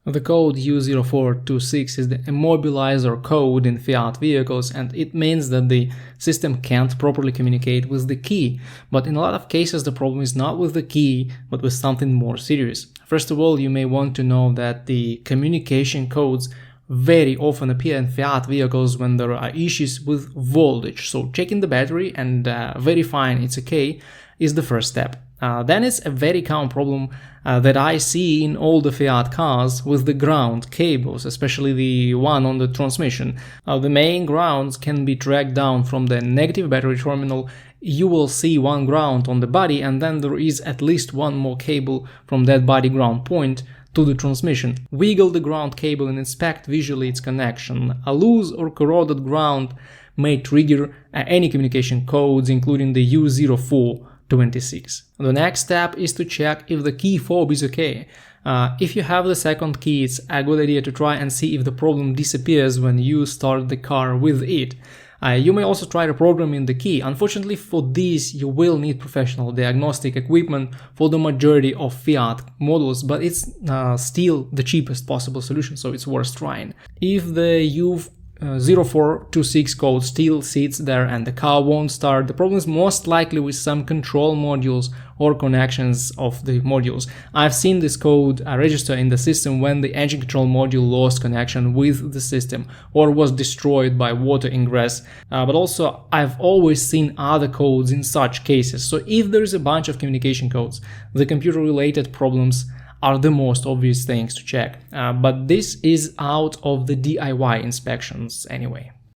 The code U0426 is the immobilizer code in Fiat vehicles, and it means that the system can't properly communicate with the key. But in a lot of cases the problem is not with the key, but with something more serious. First of all, you may want to know that the communication codes very often appear in Fiat vehicles when there are issues with voltage. So checking the battery and verifying it's okay is the first step. Then it's a very common problem that I see in all the Fiat cars with the ground cables, especially the one on the transmission. The main grounds can be dragged down from the negative battery terminal. You will see one ground on the body, and then there is at least one more cable from that body ground point to the transmission. Wiggle the ground cable and inspect visually its connection. A loose or corroded ground may trigger any communication codes, including the U0426. The next step is to check if the key fob is okay. If you have the second key, it's a good idea to try and see if the problem disappears when you start the car with it. You may also try reprogramming the key. Unfortunately for this, you will need professional diagnostic equipment for the majority of Fiat models, but it's still the cheapest possible solution, so it's worth trying. If the U0426 code still sits there and the car won't start, the problem is most likely with some control modules or connections of the modules. I've seen this code register in the system when the engine control module lost connection with the system or was destroyed by water ingress, but also I've always seen other codes in such cases. So if there is a bunch of communication codes, the computer related problems are the most obvious things to check, but this is out of the DIY inspections anyway.